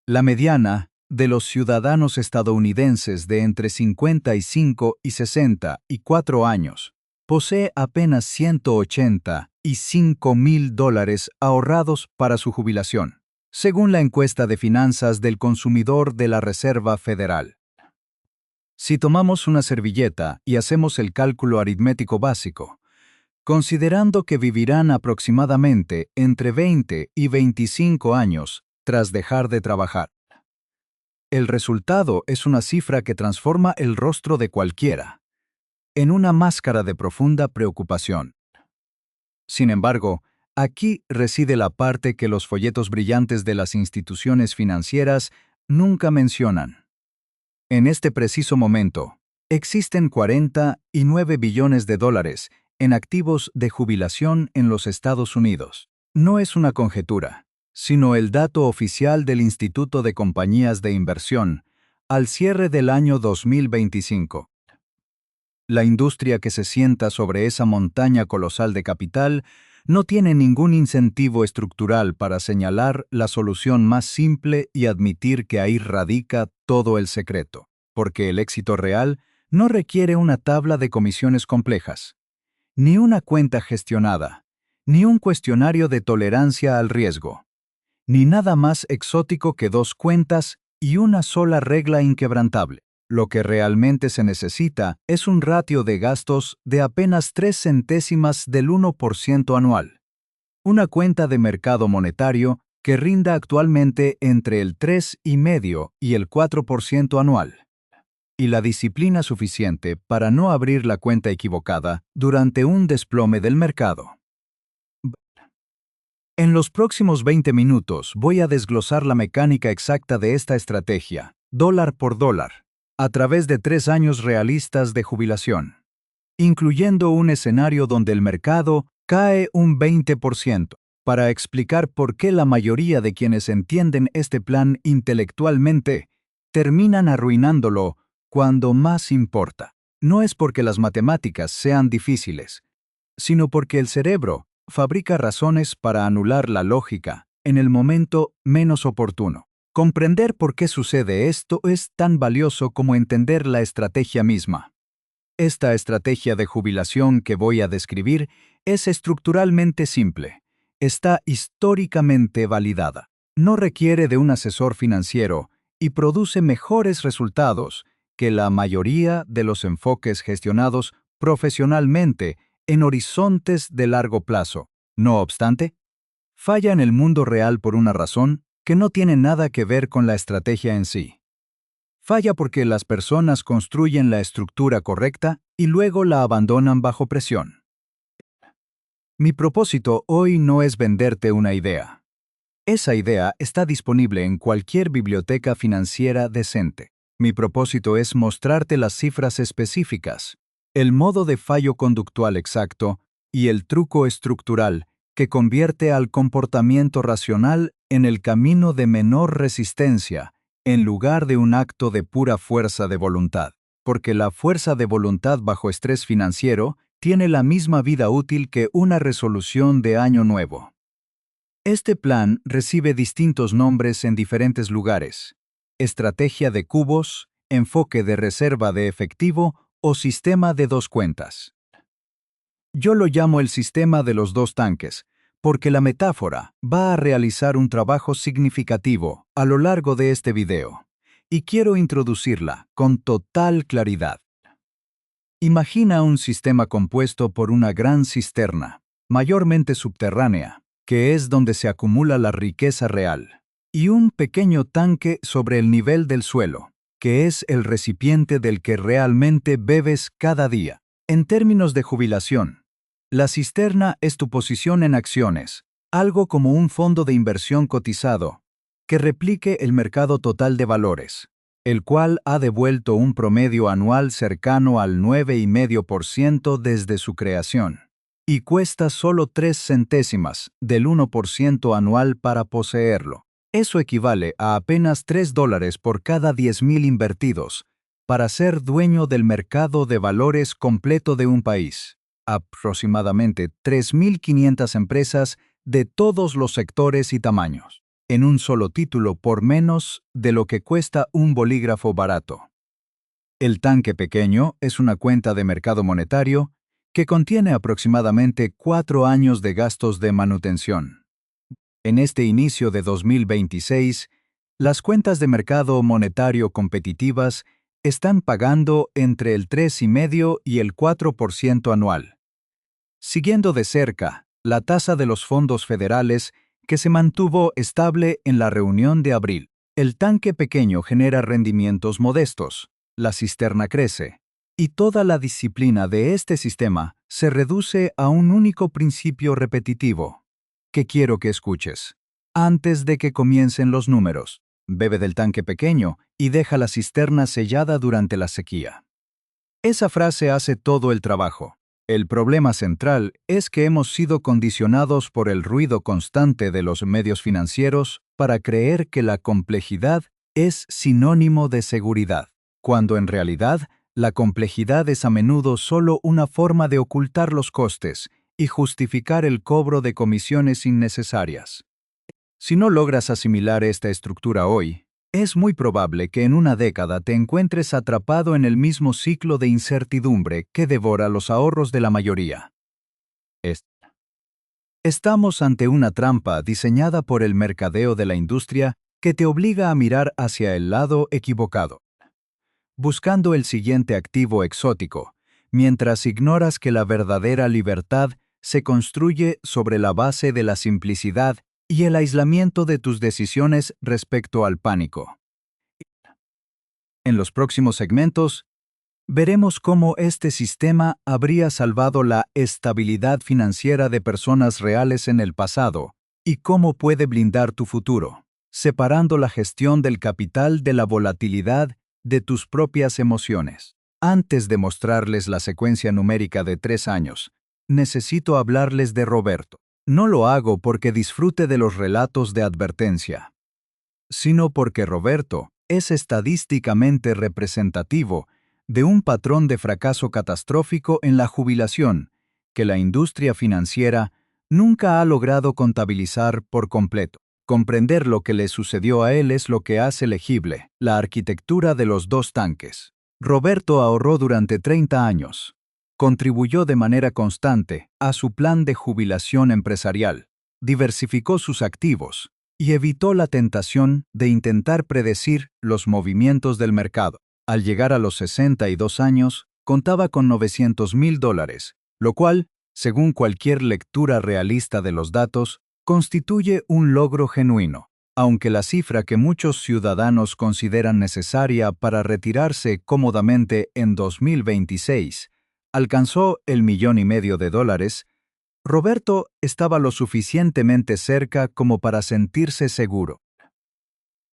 La mediana de los ciudadanos estadounidenses de entre 55 y 64 años posee apenas $185,000 ahorrados para su jubilación, según la encuesta de finanzas del consumidor de la Reserva Federal. Si tomamos una servilleta y hacemos el cálculo aritmético básico, considerando que vivirán aproximadamente entre 20 y 25 años tras dejar de trabajar, el resultado es una cifra que transforma el rostro de cualquiera en una máscara de profunda preocupación. Sin embargo, aquí reside la parte que los folletos brillantes de las instituciones financieras nunca mencionan. En este preciso momento, existen 49 billones de dólares en activos de jubilación en los Estados Unidos. No es una conjetura, sino el dato oficial del Instituto de Compañías de Inversión al cierre del año 2025. La industria que se sienta sobre esa montaña colosal de capital no tiene ningún incentivo estructural para señalar la solución más simple y admitir que ahí radica todo el secreto, porque el éxito real no requiere una tabla de comisiones complejas, ni una cuenta gestionada, ni un cuestionario de tolerancia al riesgo, ni nada más exótico que 2 cuentas y una sola regla inquebrantable. Lo que realmente se necesita es un ratio de gastos de apenas 3 centésimas del 1% anual. Una cuenta de mercado monetario que rinda actualmente entre el 3,5% y el 4% anual. Y la disciplina suficiente para no abrir la cuenta equivocada durante un desplome del mercado. En los próximos 20 minutos voy a desglosar la mecánica exacta de esta estrategia, dólar por dólar, a través de 3 años realistas de jubilación, incluyendo un escenario donde el mercado cae un 20%, para explicar por qué la mayoría de quienes entienden este plan intelectualmente terminan arruinándolo cuando más importa. No es porque las matemáticas sean difíciles, sino porque el cerebro fabrica razones para anular la lógica en el momento menos oportuno. Comprender por qué sucede esto es tan valioso como entender la estrategia misma. Esta estrategia de jubilación que voy a describir es estructuralmente simple. Está históricamente validada. No requiere de un asesor financiero y produce mejores resultados que la mayoría de los enfoques gestionados profesionalmente en horizontes de largo plazo. No obstante, falla en el mundo real por una razón que no tiene nada que ver con la estrategia en sí. Falla porque las personas construyen la estructura correcta y luego la abandonan bajo presión. Mi propósito hoy no es venderte una idea. Esa idea está disponible en cualquier biblioteca financiera decente. Mi propósito es mostrarte las cifras específicas, el modo de fallo conductual exacto y el truco estructural que convierte al comportamiento racional en el camino de menor resistencia, en lugar de un acto de pura fuerza de voluntad. Porque la fuerza de voluntad bajo estrés financiero tiene la misma vida útil que una resolución de año nuevo. Este plan recibe distintos nombres en diferentes lugares: estrategia de cubos, enfoque de reserva de efectivo o sistema de 2 cuentas. Yo lo llamo el sistema de los 2 tanques, porque la metáfora va a realizar un trabajo significativo a lo largo de este video, y quiero introducirla con total claridad. Imagina un sistema compuesto por una gran cisterna, mayormente subterránea, que es donde se acumula la riqueza real, y un pequeño tanque sobre el nivel del suelo, que es el recipiente del que realmente bebes cada día. En términos de jubilación, la cisterna es tu posición en acciones, algo como un fondo de inversión cotizado, que replique el mercado total de valores, el cual ha devuelto un promedio anual cercano al 9,5% desde su creación, y cuesta solo 3 centésimas del 1% anual para poseerlo. Eso equivale a apenas $3 por cada 10,000 invertidos, para ser dueño del mercado de valores completo de un país. Aproximadamente 3,500 empresas de todos los sectores y tamaños. en un solo título por menos de lo que cuesta un bolígrafo barato. El tanque pequeño es una cuenta de mercado monetario que contiene aproximadamente 4 años de gastos de manutención. En este inicio de 2026, las cuentas de mercado monetario competitivas están pagando entre el 3,5 y el 4% anual. Siguiendo de cerca la tasa de los fondos federales que se mantuvo estable en la reunión de abril. El tanque pequeño genera rendimientos modestos, la cisterna crece, y toda la disciplina de este sistema se reduce a un único principio repetitivo, que quiero que escuches. Antes de que comiencen los números, bebe del tanque pequeño y deja la cisterna sellada durante la sequía. Esa frase hace todo el trabajo. El problema central es que hemos sido condicionados por el ruido constante de los medios financieros para creer que la complejidad es sinónimo de seguridad, cuando en realidad la complejidad es a menudo solo una forma de ocultar los costes y justificar el cobro de comisiones innecesarias. Si no logras asimilar esta estructura hoy, es muy probable que en una década te encuentres atrapado en el mismo ciclo de incertidumbre que devora los ahorros de la mayoría. Estamos ante una trampa diseñada por el mercadeo de la industria que te obliga a mirar hacia el lado equivocado, buscando el siguiente activo exótico, mientras ignoras que la verdadera libertad se construye sobre la base de la simplicidad y el aislamiento de tus decisiones respecto al pánico. En los próximos segmentos, veremos cómo este sistema habría salvado la estabilidad financiera de personas reales en el pasado y cómo puede blindar tu futuro, separando la gestión del capital de la volatilidad de tus propias emociones. Antes de mostrarles la secuencia numérica de 3 años, necesito hablarles de Roberto. No lo hago porque disfrute de los relatos de advertencia, sino porque Roberto es estadísticamente representativo de un patrón de fracaso catastrófico en la jubilación que la industria financiera nunca ha logrado contabilizar por completo. Comprender lo que le sucedió a él es lo que hace legible la arquitectura de los dos tanques. Roberto ahorró durante 30 años. Contribuyó de manera constante a su plan de jubilación empresarial, diversificó sus activos y evitó la tentación de intentar predecir los movimientos del mercado. Al llegar a los 62 años, contaba con $900,000, lo cual, según cualquier lectura realista de los datos, constituye un logro genuino, aunque la cifra que muchos ciudadanos consideran necesaria para retirarse cómodamente en 2026 alcanzó el $1,500,000, Roberto estaba lo suficientemente cerca como para sentirse seguro.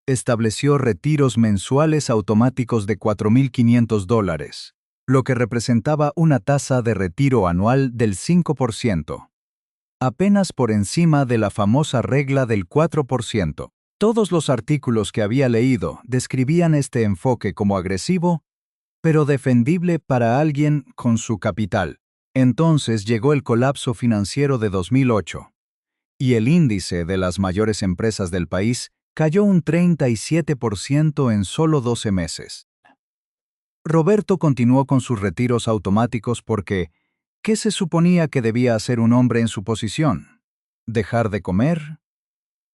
Estableció retiros mensuales automáticos de $4,500, lo que representaba una tasa de retiro anual del 5%, apenas por encima de la famosa regla del 4%. Todos los artículos que había leído describían este enfoque como agresivo, pero defendible para alguien con su capital. Entonces llegó el colapso financiero de 2008, y el índice de las mayores empresas del país cayó un 37% en solo 12 meses. Roberto continuó con sus retiros automáticos porque, ¿qué se suponía que debía hacer un hombre en su posición? ¿Dejar de comer?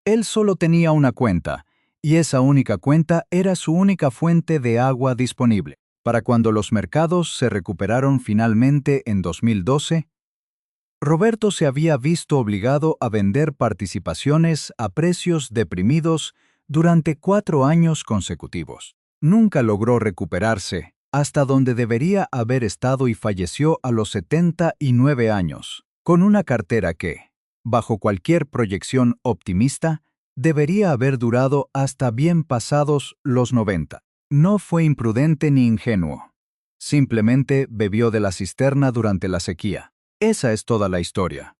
Él solo tenía una cuenta, y esa única cuenta era su única fuente de agua disponible. Para cuando los mercados se recuperaron finalmente en 2012, Roberto se había visto obligado a vender participaciones a precios deprimidos durante 4 años consecutivos. Nunca logró recuperarse hasta donde debería haber estado y falleció a los 79 años, con una cartera que, bajo cualquier proyección optimista, debería haber durado hasta bien pasados los 90. No fue imprudente ni ingenuo. Simplemente bebió de la cisterna durante la sequía. Esa es toda la historia.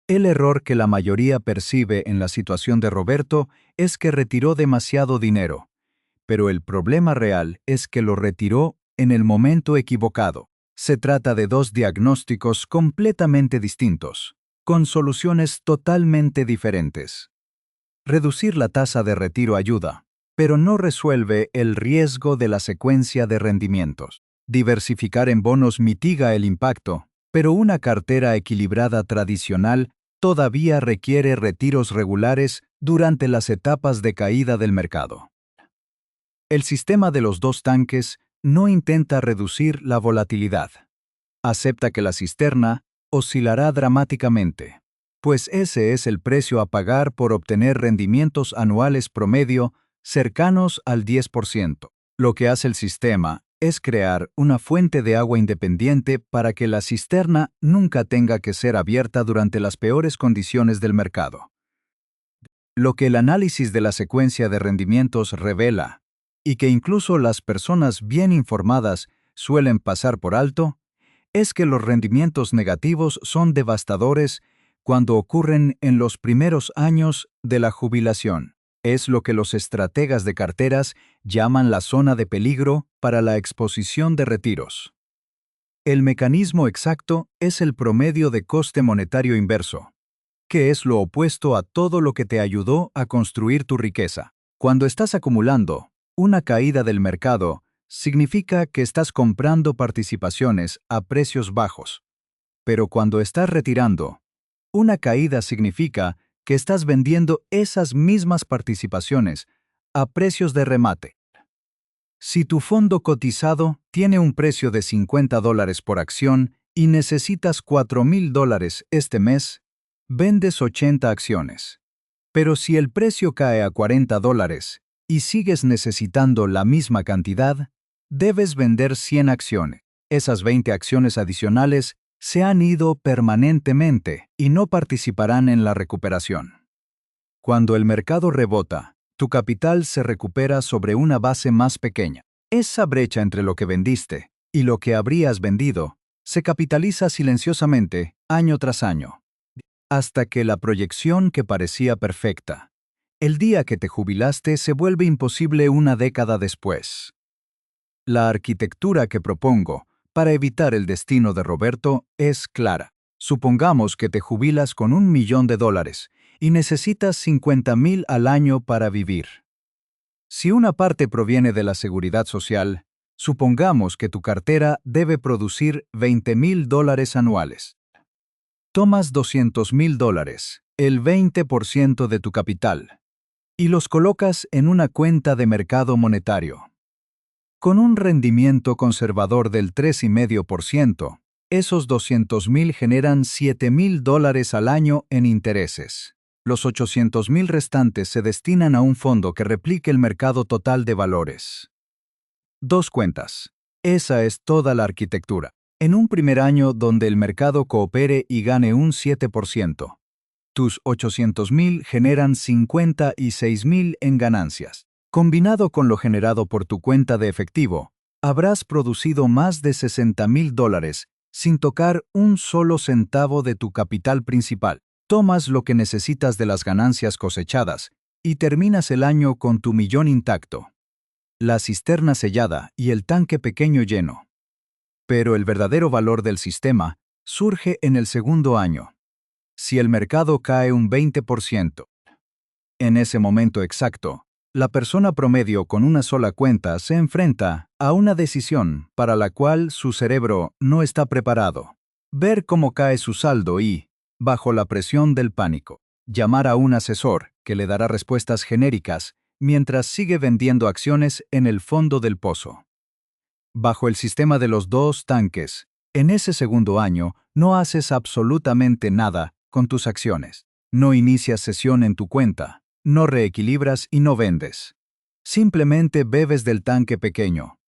El error que la mayoría percibe en la situación de Roberto es que retiró demasiado dinero, pero el problema real es que lo retiró en el momento equivocado. Se trata de dos diagnósticos completamente distintos, con soluciones totalmente diferentes. Reducir la tasa de retiro ayuda, pero no resuelve el riesgo de la secuencia de rendimientos. Diversificar en bonos mitiga el impacto, pero una cartera equilibrada tradicional todavía requiere retiros regulares durante las etapas de caída del mercado. El sistema de los dos tanques no intenta reducir la volatilidad. Acepta que la cisterna oscilará dramáticamente, pues ese es el precio a pagar por obtener rendimientos anuales promedio cercanos al 10%. Lo que hace el sistema es crear una fuente de agua independiente para que la cisterna nunca tenga que ser abierta durante las peores condiciones del mercado. Lo que el análisis de la secuencia de rendimientos revela, y que incluso las personas bien informadas suelen pasar por alto, es que los rendimientos negativos son devastadores cuando ocurren en los primeros años de la jubilación. Es lo que los estrategas de carteras llaman la zona de peligro para la exposición de retiros. El mecanismo exacto es el promedio de coste monetario inverso, que es lo opuesto a todo lo que te ayudó a construir tu riqueza. Cuando estás acumulando, una caída del mercado significa que estás comprando participaciones a precios bajos. Pero cuando estás retirando, una caída significa que estás vendiendo esas mismas participaciones a precios de remate. Si tu fondo cotizado tiene un precio de $50 por acción y necesitas $4,000 este mes, vendes 80 acciones. Pero si el precio cae a $40 y sigues necesitando la misma cantidad, debes vender 100 acciones. Esas 20 acciones adicionales se han ido permanentemente y no participarán en la recuperación. Cuando el mercado rebota, tu capital se recupera sobre una base más pequeña. Esa brecha entre lo que vendiste y lo que habrías vendido se capitaliza silenciosamente año tras año, hasta que la proyección que parecía perfecta, el día que te jubilaste, se vuelve imposible una década después. La arquitectura que propongo para evitar el destino de Roberto es clara. Supongamos que te jubilas con $1 millón y necesitas 50,000 al año para vivir. Si una parte proviene de la seguridad social, supongamos que tu cartera debe producir $20,000 anuales. Tomas $200,000, el 20% de tu capital, y los colocas en una cuenta de mercado monetario. Con un rendimiento conservador del 3,5%, esos $200,000 generan $7,000 al año en intereses. Los $800,000 restantes se destinan a un fondo que replique el mercado total de valores. Dos cuentas. Esa es toda la arquitectura. En un primer año donde el mercado coopere y gane un 7%, tus $800,000 generan $56,000 en ganancias. Combinado con lo generado por tu cuenta de efectivo, habrás producido más de $60,000 sin tocar un solo centavo de tu capital principal. Tomas lo que necesitas de las ganancias cosechadas y terminas el año con tu millón intacto, la cisterna sellada y el tanque pequeño lleno. Pero el verdadero valor del sistema surge en el segundo año. Si el mercado cae un 20%, en ese momento exacto, la persona promedio con una sola cuenta se enfrenta a una decisión para la cual su cerebro no está preparado. Ver cómo cae su saldo y, bajo la presión del pánico, llamar a un asesor que le dará respuestas genéricas mientras sigue vendiendo acciones en el fondo del pozo. Bajo el sistema de los dos tanques, en ese segundo año no haces absolutamente nada con tus acciones. No inicias sesión en tu cuenta, no reequilibras y no vendes. Simplemente bebes del tanque pequeño.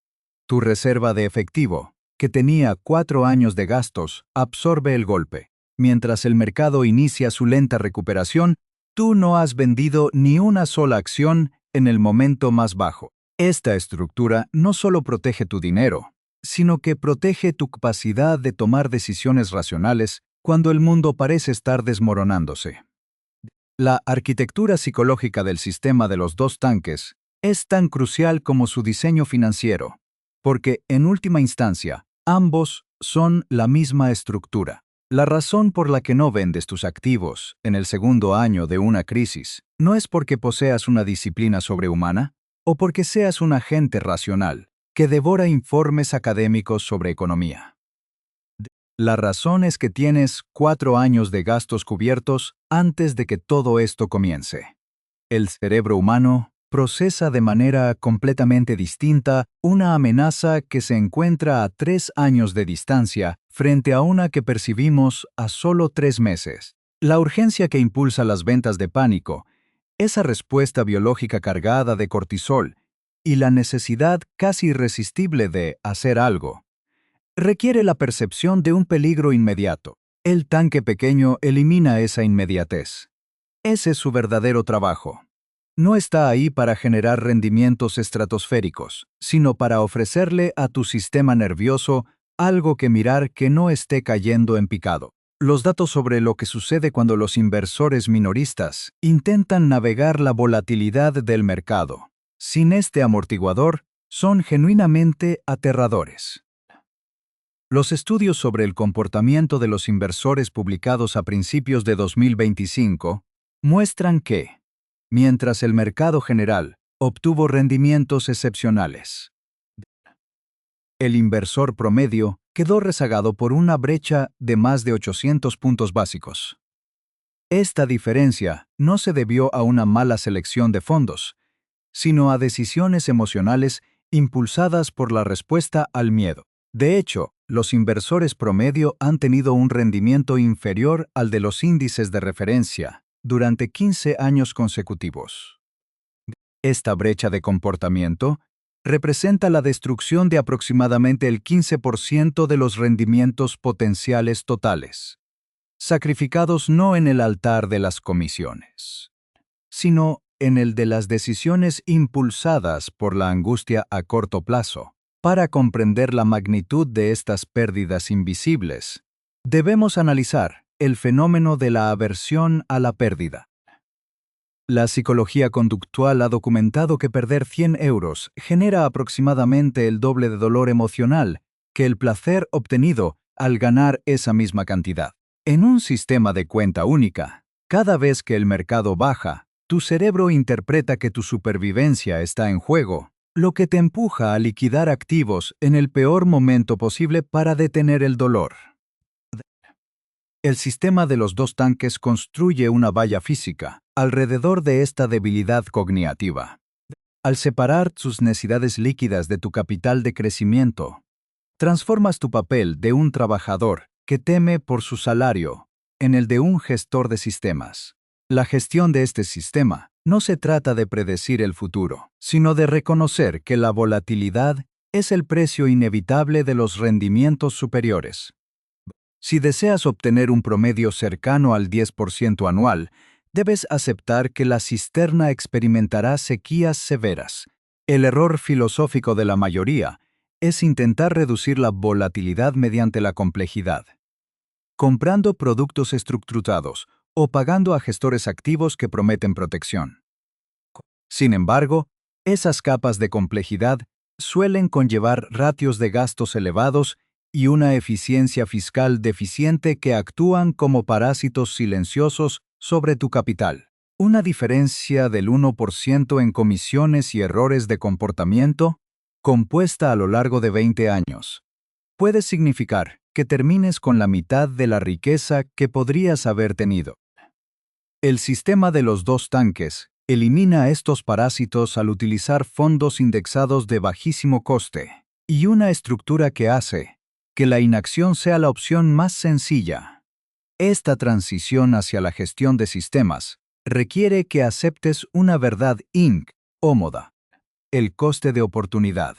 Tu reserva de efectivo, que tenía 4 años de gastos, absorbe el golpe. Mientras el mercado inicia su lenta recuperación, tú no has vendido ni una sola acción en el momento más bajo. Esta estructura no solo protege tu dinero, sino que protege tu capacidad de tomar decisiones racionales cuando el mundo parece estar desmoronándose. La arquitectura psicológica del sistema de los dos tanques es tan crucial como su diseño financiero, porque, en última instancia, ambos son la misma estructura. La razón por la que no vendes tus activos en el segundo año de una crisis no es porque poseas una disciplina sobrehumana o porque seas un agente racional que devora informes académicos sobre economía. La razón es que tienes 4 años de gastos cubiertos antes de que todo esto comience. El cerebro humano procesa de manera completamente distinta una amenaza que se encuentra a 3 años de distancia frente a una que percibimos a solo 3 meses. La urgencia que impulsa las ventas de pánico, esa respuesta biológica cargada de cortisol y la necesidad casi irresistible de hacer algo, requiere la percepción de un peligro inmediato. El tanque pequeño elimina esa inmediatez. Ese es su verdadero trabajo. No está ahí para generar rendimientos estratosféricos, sino para ofrecerle a tu sistema nervioso algo que mirar que no esté cayendo en picado. Los datos sobre lo que sucede cuando los inversores minoristas intentan navegar la volatilidad del mercado sin este amortiguador son genuinamente aterradores. Los estudios sobre el comportamiento de los inversores publicados a principios de 2025 muestran que, mientras el mercado general obtuvo rendimientos excepcionales, el inversor promedio quedó rezagado por una brecha de más de 800 puntos básicos. Esta diferencia no se debió a una mala selección de fondos, sino a decisiones emocionales impulsadas por la respuesta al miedo. De hecho, los inversores promedio han tenido un rendimiento inferior al de los índices de referencia durante 15 años consecutivos. Esta brecha de comportamiento representa la destrucción de aproximadamente el 15% de los rendimientos potenciales totales, sacrificados no en el altar de las comisiones, sino en el de las decisiones impulsadas por la angustia a corto plazo. Para comprender la magnitud de estas pérdidas invisibles, debemos analizar el fenómeno de la aversión a la pérdida. La psicología conductual ha documentado que perder 100 euros genera aproximadamente el doble de dolor emocional que el placer obtenido al ganar esa misma cantidad. En un sistema de cuenta única, cada vez que el mercado baja, tu cerebro interpreta que tu supervivencia está en juego, lo que te empuja a liquidar activos en el peor momento posible para detener el dolor. El sistema de los dos tanques construye una valla física alrededor de esta debilidad cognitiva. Al separar tus necesidades líquidas de tu capital de crecimiento, transformas tu papel de un trabajador que teme por su salario en el de un gestor de sistemas. La gestión de este sistema no se trata de predecir el futuro, sino de reconocer que la volatilidad es el precio inevitable de los rendimientos superiores. Si deseas obtener un promedio cercano al 10% anual, debes aceptar que la cisterna experimentará sequías severas. El error filosófico de la mayoría es intentar reducir la volatilidad mediante la complejidad, comprando productos estructurados o pagando a gestores activos que prometen protección. Sin embargo, esas capas de complejidad suelen conllevar ratios de gastos elevados y una eficiencia fiscal deficiente que actúan como parásitos silenciosos sobre tu capital. Una diferencia del 1% en comisiones y errores de comportamiento, compuesta a lo largo de 20 años, puede significar que termines con la mitad de la riqueza que podrías haber tenido. El sistema de los dos tanques elimina estos parásitos al utilizar fondos indexados de bajísimo coste y una estructura que hace que la inacción sea la opción más sencilla. Esta transición hacia la gestión de sistemas requiere que aceptes una verdad incómoda: el coste de oportunidad.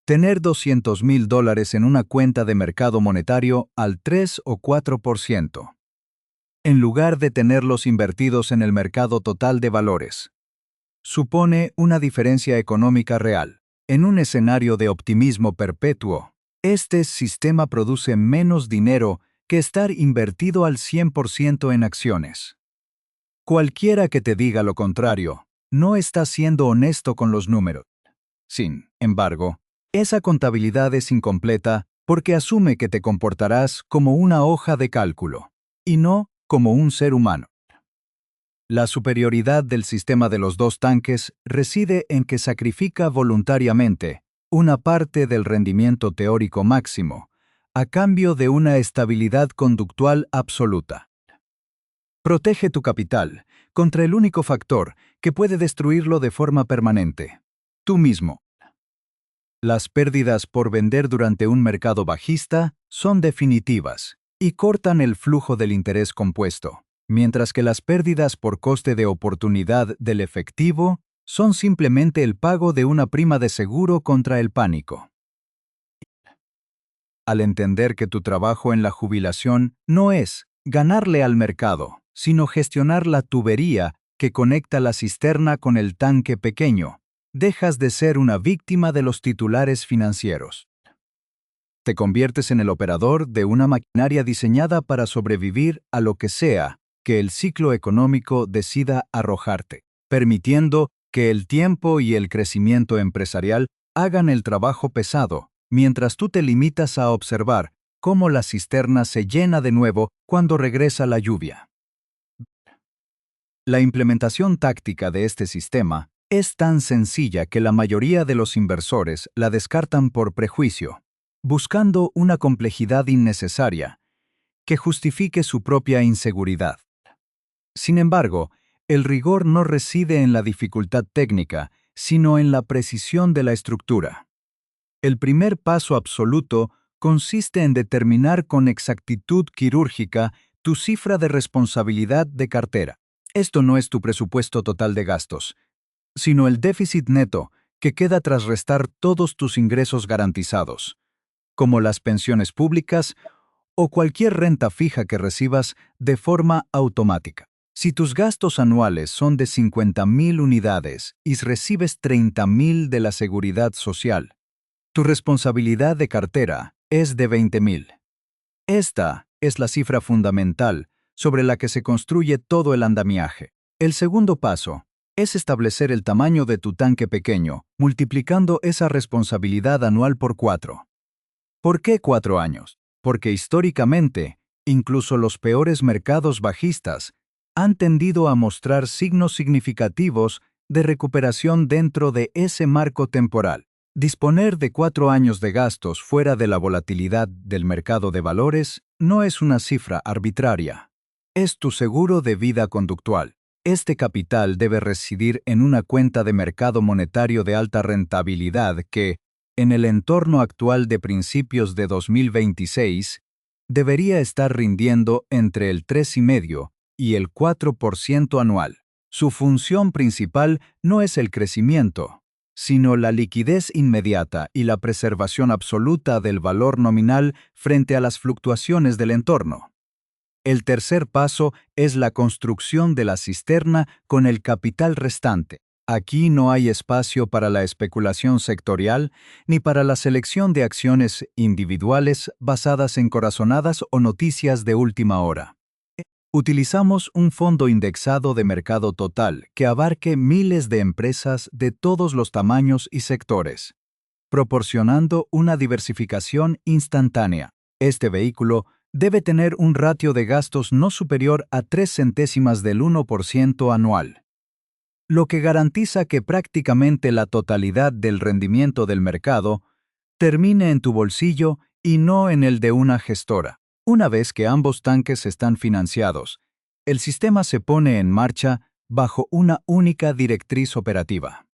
Tener $200,000 en una cuenta de mercado monetario al 3 o 4%. En lugar de tenerlos invertidos en el mercado total de valores, supone una diferencia económica real. En un escenario de optimismo perpetuo, este sistema produce menos dinero que estar invertido al 100% en acciones. Cualquiera que te diga lo contrario, no está siendo honesto con los números. Sin embargo, esa contabilidad es incompleta porque asume que te comportarás como una hoja de cálculo, y no como un ser humano. La superioridad del sistema de los dos tanques reside en que sacrifica voluntariamente una parte del rendimiento teórico máximo, a cambio de una estabilidad conductual absoluta. Protege tu capital contra el único factor que puede destruirlo de forma permanente: tú mismo. Las pérdidas por vender durante un mercado bajista son definitivas y cortan el flujo del interés compuesto, mientras que las pérdidas por coste de oportunidad del efectivo son simplemente el pago de una prima de seguro contra el pánico. Al entender que tu trabajo en la jubilación no es ganarle al mercado, sino gestionar la tubería que conecta la cisterna con el tanque pequeño, dejas de ser una víctima de los titulares financieros. Te conviertes en el operador de una maquinaria diseñada para sobrevivir a lo que sea que el ciclo económico decida arrojarte, permitiendo que el tiempo y el crecimiento empresarial hagan el trabajo pesado, mientras tú te limitas a observar cómo la cisterna se llena de nuevo cuando regresa la lluvia. La implementación táctica de este sistema es tan sencilla que la mayoría de los inversores la descartan por prejuicio, buscando una complejidad innecesaria que justifique su propia inseguridad. Sin embargo, el rigor no reside en la dificultad técnica, sino en la precisión de la estructura. El primer paso absoluto consiste en determinar con exactitud quirúrgica tu cifra de responsabilidad de cartera. Esto no es tu presupuesto total de gastos, sino el déficit neto que queda tras restar todos tus ingresos garantizados, como las pensiones públicas o cualquier renta fija que recibas de forma automática. Si tus gastos anuales son de 50,000 unidades y recibes 30,000 de la Seguridad Social, tu responsabilidad de cartera es de 20,000. Esta es la cifra fundamental sobre la que se construye todo el andamiaje. El segundo paso es establecer el tamaño de tu tanque pequeño, multiplicando esa responsabilidad anual por 4. ¿Por qué 4 años? Porque históricamente, incluso los peores mercados bajistas han tendido a mostrar signos significativos de recuperación dentro de ese marco temporal. Disponer de 4 años de gastos fuera de la volatilidad del mercado de valores no es una cifra arbitraria. Es tu seguro de vida conductual. Este capital debe residir en una cuenta de mercado monetario de alta rentabilidad que, en el entorno actual de principios de 2026, debería estar rindiendo entre el 3,5% y el 4% anual. Su función principal no es el crecimiento, sino la liquidez inmediata y la preservación absoluta del valor nominal frente a las fluctuaciones del entorno. El tercer paso es la construcción de la cisterna con el capital restante. Aquí no hay espacio para la especulación sectorial ni para la selección de acciones individuales basadas en corazonadas o noticias de última hora. Utilizamos un fondo indexado de mercado total que abarque miles de empresas de todos los tamaños y sectores, proporcionando una diversificación instantánea. Este vehículo debe tener un ratio de gastos no superior a 0,03% anual, lo que garantiza que prácticamente la totalidad del rendimiento del mercado termine en tu bolsillo y no en el de una gestora. Una vez que ambos tanques están financiados, el sistema se pone en marcha bajo una única directriz operativa.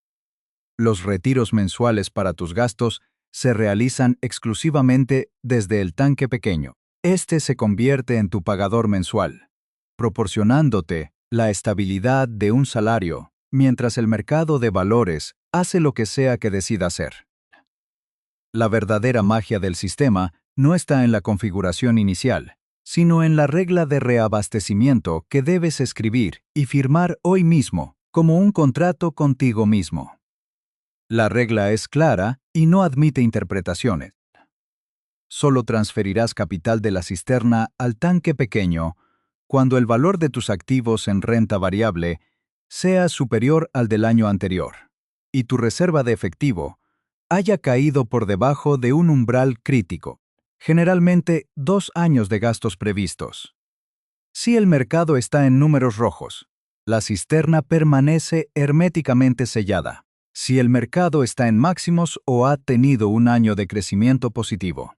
Los retiros mensuales para tus gastos se realizan exclusivamente desde el tanque pequeño. Este se convierte en tu pagador mensual, proporcionándote la estabilidad de un salario, mientras el mercado de valores hace lo que sea que decida hacer. La verdadera magia del sistema no está en la configuración inicial, sino en la regla de reabastecimiento que debes escribir y firmar hoy mismo, como un contrato contigo mismo. La regla es clara y no admite interpretaciones. Solo transferirás capital de la cisterna al tanque pequeño cuando el valor de tus activos en renta variable sea superior al del año anterior y tu reserva de efectivo haya caído por debajo de un umbral crítico. generalmente 2 años de gastos previstos. Si el mercado está en números rojos, la cisterna permanece herméticamente sellada. Si el mercado está en máximos o ha tenido un año de crecimiento positivo,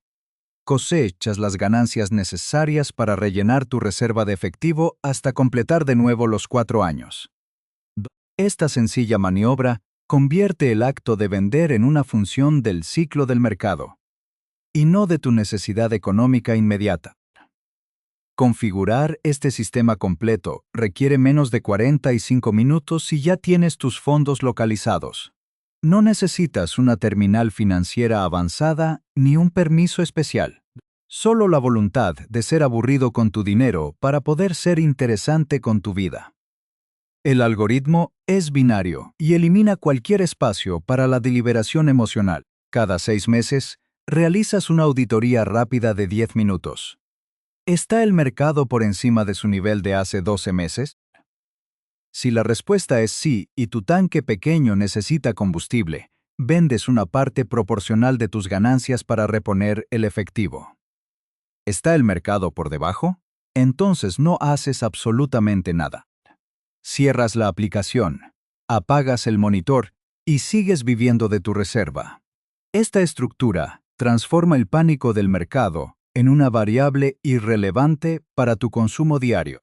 cosechas las ganancias necesarias para rellenar tu reserva de efectivo hasta completar de nuevo los 4 años. Esta sencilla maniobra convierte el acto de vender en una función del ciclo del mercado, y no de tu necesidad económica inmediata. Configurar este sistema completo requiere menos de 45 minutos si ya tienes tus fondos localizados. No necesitas una terminal financiera avanzada ni un permiso especial. Solo la voluntad de ser aburrido con tu dinero para poder ser interesante con tu vida. El algoritmo es binario y elimina cualquier espacio para la deliberación emocional. Cada 6 meses, realizas una auditoría rápida de 10 minutos. ¿Está el mercado por encima de su nivel de hace 12 meses? Si la respuesta es sí y tu tanque pequeño necesita combustible, vendes una parte proporcional de tus ganancias para reponer el efectivo. ¿Está el mercado por debajo? Entonces no haces absolutamente nada. Cierras la aplicación, apagas el monitor y sigues viviendo de tu reserva. Esta estructura transforma el pánico del mercado en una variable irrelevante para tu consumo diario.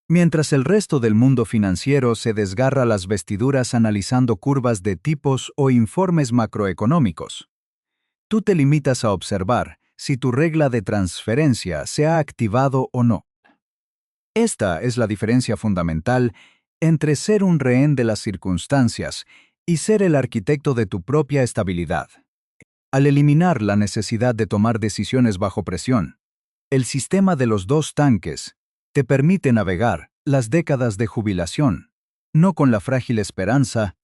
Mientras el resto del mundo financiero se desgarra las vestiduras analizando curvas de tipos o informes macroeconómicos, tú te limitas a observar si tu regla de transferencia se ha activado o no. Esta es la diferencia fundamental entre ser un rehén de las circunstancias y ser el arquitecto de tu propia estabilidad. Al eliminar la necesidad de tomar decisiones bajo presión, el sistema de los 2 tanques te permite navegar las décadas de jubilación, no con la frágil esperanza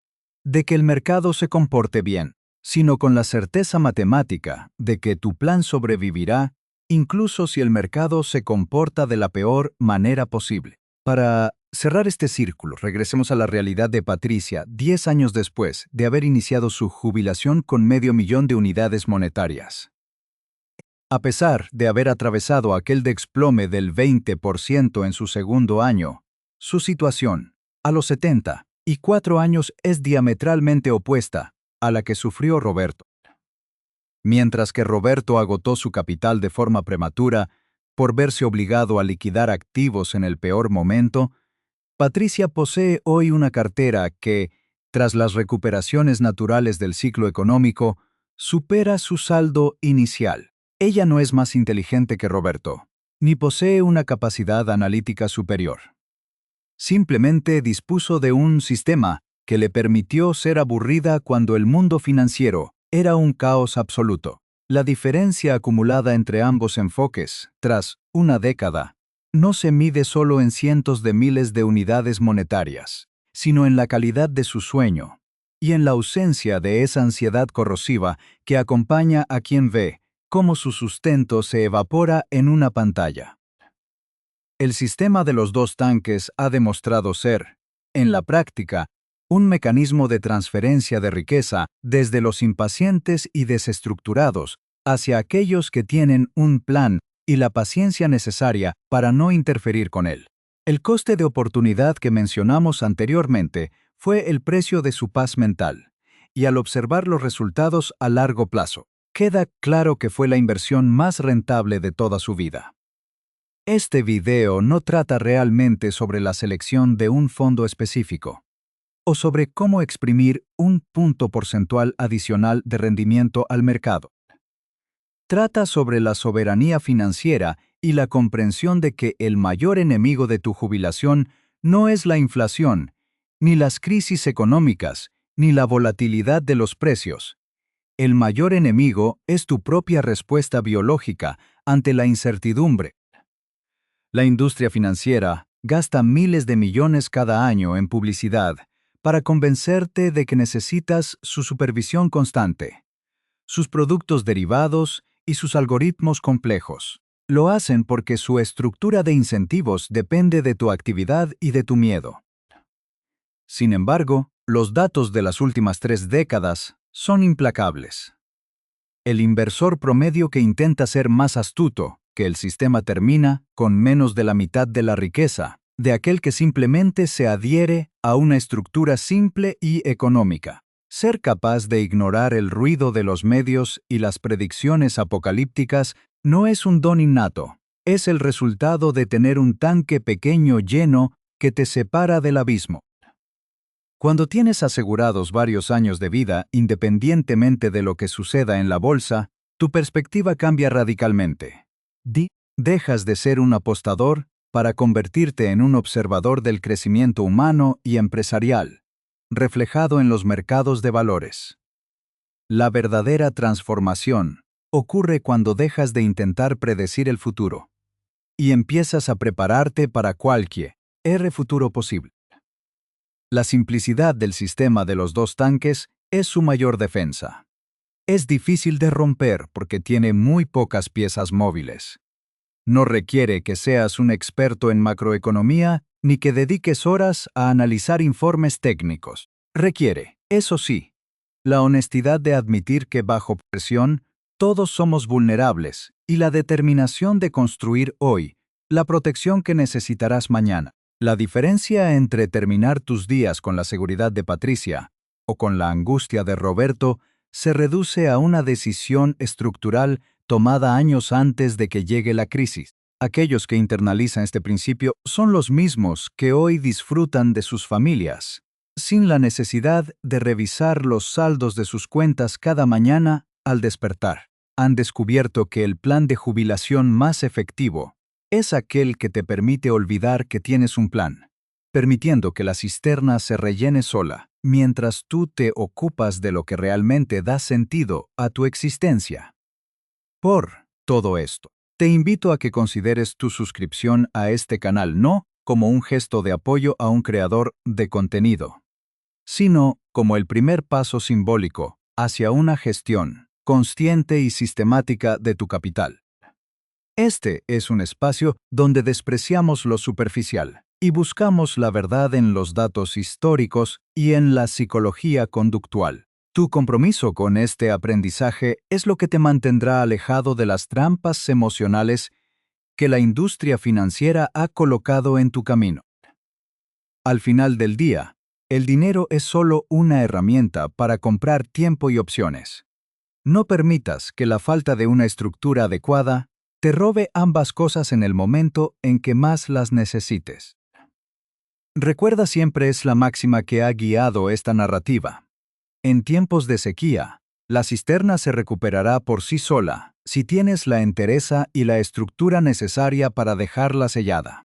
de que el mercado se comporte bien, sino con la certeza matemática de que tu plan sobrevivirá incluso si el mercado se comporta de la peor manera posible. Para cerrar este círculo, regresemos a la realidad de Patricia 10 años después de haber iniciado su jubilación con 500.000 de unidades monetarias. A pesar de haber atravesado aquel desplome del 20% en su segundo año, su situación, a los 74 años, es diametralmente opuesta a la que sufrió Roberto. Mientras que Roberto agotó su capital de forma prematura por verse obligado a liquidar activos en el peor momento, Patricia posee hoy una cartera que, tras las recuperaciones naturales del ciclo económico, supera su saldo inicial. Ella no es más inteligente que Roberto, ni posee una capacidad analítica superior. Simplemente dispuso de un sistema que le permitió ser aburrida cuando el mundo financiero era un caos absoluto. La diferencia acumulada entre ambos enfoques, tras una década, no se mide solo en cientos de miles de unidades monetarias, sino en la calidad de su sueño y en la ausencia de esa ansiedad corrosiva que acompaña a quien ve cómo su sustento se evapora en una pantalla. El sistema de los 2 tanques ha demostrado ser, en la práctica, un mecanismo de transferencia de riqueza desde los impacientes y desestructurados hacia aquellos que tienen un plan y la paciencia necesaria para no interferir con él. El coste de oportunidad que mencionamos anteriormente fue el precio de su paz mental, y al observar los resultados a largo plazo, queda claro que fue la inversión más rentable de toda su vida. Este video no trata realmente sobre la selección de un fondo específico, o sobre cómo exprimir un punto porcentual adicional de rendimiento al mercado. Trata sobre la soberanía financiera y la comprensión de que el mayor enemigo de tu jubilación no es la inflación, ni las crisis económicas, ni la volatilidad de los precios. El mayor enemigo es tu propia respuesta biológica ante la incertidumbre. La industria financiera gasta miles de millones cada año en publicidad para convencerte de que necesitas su supervisión constante, sus productos derivados y sus algoritmos complejos. Lo hacen porque su estructura de incentivos depende de tu actividad y de tu miedo. Sin embargo, los datos de las últimas 3 décadas son implacables. El inversor promedio que intenta ser más astuto que el sistema termina con menos de la mitad de la riqueza de aquel que simplemente se adhiere a una estructura simple y económica. Ser capaz de ignorar el ruido de los medios y las predicciones apocalípticas no es un don innato, es el resultado de tener un tanque pequeño lleno que te separa del abismo. Cuando tienes asegurados varios años de vida, independientemente de lo que suceda en la bolsa, tu perspectiva cambia radicalmente. Dejas de ser un apostador para convertirte en un observador del crecimiento humano y empresarial, reflejado en los mercados de valores. La verdadera transformación ocurre cuando dejas de intentar predecir el futuro y empiezas a prepararte para cualquier futuro posible. La simplicidad del sistema de los dos tanques es su mayor defensa. Es difícil de romper porque tiene muy pocas piezas móviles. No requiere que seas un experto en macroeconomía ni que dediques horas a analizar informes técnicos. Requiere, eso sí, la honestidad de admitir que bajo presión todos somos vulnerables y la determinación de construir hoy la protección que necesitarás mañana. La diferencia entre terminar tus días con la seguridad de Patricia o con la angustia de Roberto se reduce a una decisión estructural tomada años antes de que llegue la crisis. Aquellos que internalizan este principio son los mismos que hoy disfrutan de sus familias, sin la necesidad de revisar los saldos de sus cuentas cada mañana al despertar. Han descubierto que el plan de jubilación más efectivo es aquel que te permite olvidar que tienes un plan, permitiendo que la cisterna se rellene sola, mientras tú te ocupas de lo que realmente da sentido a tu existencia. Por todo esto, te invito a que consideres tu suscripción a este canal no como un gesto de apoyo a un creador de contenido, sino como el primer paso simbólico hacia una gestión consciente y sistemática de tu capital. Este es un espacio donde despreciamos lo superficial y buscamos la verdad en los datos históricos y en la psicología conductual. Tu compromiso con este aprendizaje es lo que te mantendrá alejado de las trampas emocionales que la industria financiera ha colocado en tu camino. Al final del día, el dinero es solo una herramienta para comprar tiempo y opciones. No permitas que la falta de una estructura adecuada te robe ambas cosas en el momento en que más las necesites. Recuerda siempre es la máxima que ha guiado esta narrativa. En tiempos de sequía, la cisterna se recuperará por sí sola si tienes la entereza y la estructura necesaria para dejarla sellada.